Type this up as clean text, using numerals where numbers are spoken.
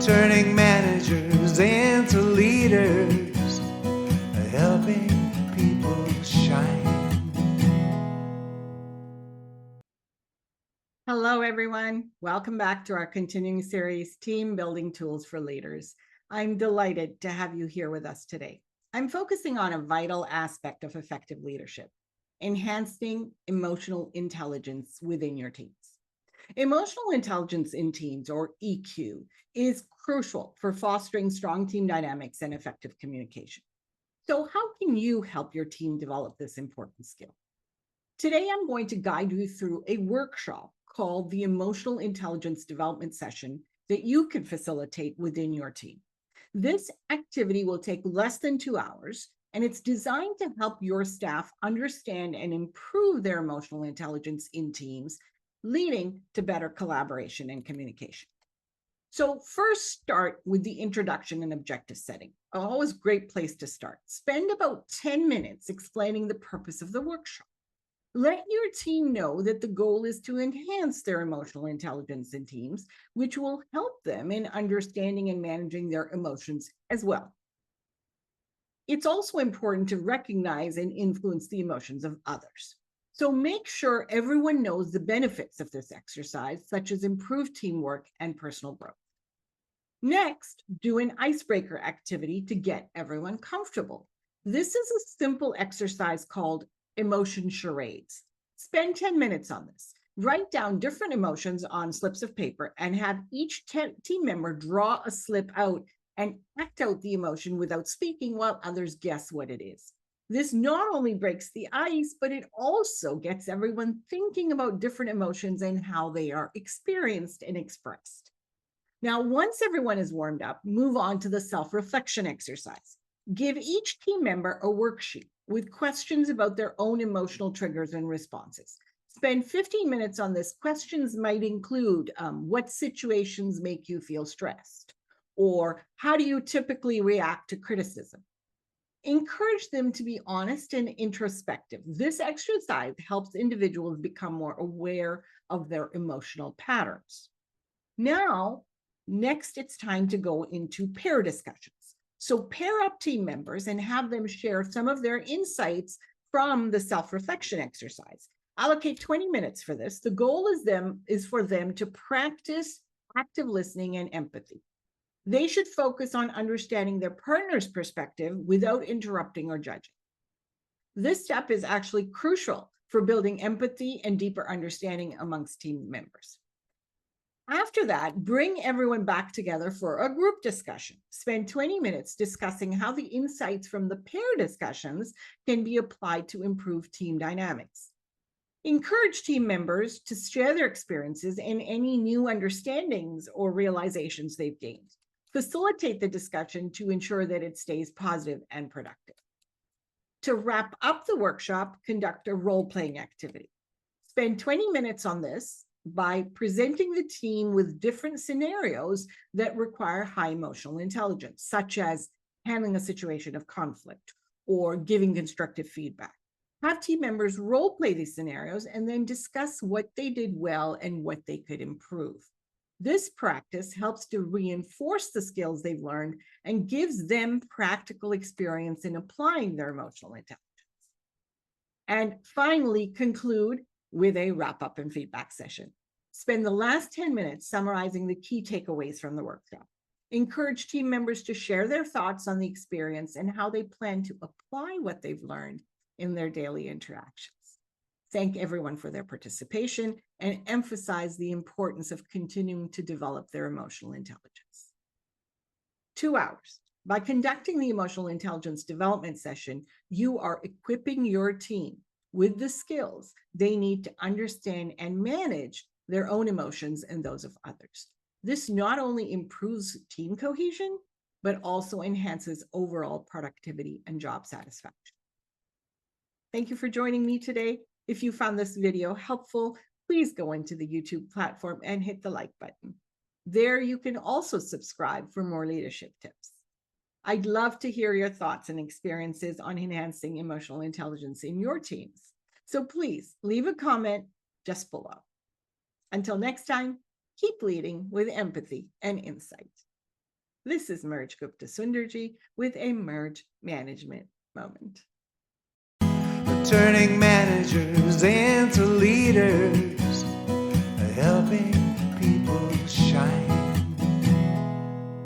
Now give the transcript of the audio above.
turning managers into leaders, helping people shine. Hello, everyone. Welcome back to our continuing series, Team Building Tools for Leaders. I'm delighted to have you here with us today. I'm focusing on a vital aspect of effective leadership, enhancing emotional intelligence within your teams. Emotional intelligence in teams, or EQ, is crucial for fostering strong team dynamics and effective communication. So how can you help your team develop this important skill? Today, I'm going to guide you through a workshop called the Emotional Intelligence Development Session that you can facilitate within your team. This activity will take less than 2 hours, and it's designed to help your staff understand and improve their emotional intelligence in teams, leading to better collaboration and communication. So first, start with the introduction and objective setting. Always a great place to start. Spend about 10 minutes explaining the purpose of the workshop. Let your team know that the goal is to enhance their emotional intelligence in teams, which will help them in understanding and managing their emotions as well. It's also important to recognize and influence the emotions of others. So make sure everyone knows the benefits of this exercise, such as improved teamwork and personal growth. Next, do an icebreaker activity to get everyone comfortable. This is a simple exercise called emotion charades. Spend 10 minutes on this. Write down different emotions on slips of paper and have each team member draw a slip out and act out the emotion without speaking while others guess what it is. This not only breaks the ice, but it also gets everyone thinking about different emotions and how they are experienced and expressed. Now, once everyone is warmed up, move on to the self-reflection exercise. Give each team member a worksheet with questions about their own emotional triggers and responses. Spend 15 minutes on this. Questions might include what situations make you feel stressed, or how do you typically react to criticism? Encourage them to be honest and introspective. This exercise helps individuals become more aware of their emotional patterns. Next, it's time to go into pair discussions. So pair up team members and have them share some of their insights from the self-reflection exercise. Allocate 20 minutes for this. The goal is for them to practice active listening and empathy. They should focus on understanding their partner's perspective without interrupting or judging. This step is actually crucial for building empathy and deeper understanding amongst team members. After that, bring everyone back together for a group discussion. Spend 20 minutes discussing how the insights from the pair discussions can be applied to improve team dynamics. Encourage team members to share their experiences and any new understandings or realizations they've gained. Facilitate the discussion to ensure that it stays positive and productive. To wrap up the workshop, conduct a role-playing activity. Spend 20 minutes on this by presenting the team with different scenarios that require high emotional intelligence, such as handling a situation of conflict or giving constructive feedback. Have team members role play these scenarios and then discuss what they did well and what they could improve. This practice helps to reinforce the skills they've learned and gives them practical experience in applying their emotional intelligence. And finally, conclude with a wrap-up and feedback session. Spend the last 10 minutes summarizing the key takeaways from the workshop. Encourage team members to share their thoughts on the experience and how they plan to apply what they've learned in their daily interactions. Thank everyone for their participation and emphasize the importance of continuing to develop their emotional intelligence. 2 hours. By conducting the emotional intelligence development session, you are equipping your team with the skills they need to understand and manage their own emotions and those of others. This not only improves team cohesion, but also enhances overall productivity and job satisfaction. Thank you for joining me today. If you found this video helpful, please go into the YouTube platform and hit the like button. There you can also subscribe for more leadership tips. I'd love to hear your thoughts and experiences on enhancing emotional intelligence in your teams. So please leave a comment just below. Until next time, keep leading with empathy and insight. This is Merge Gupta-Sunderji with a Merge Management Moment. Turning managers into leaders, helping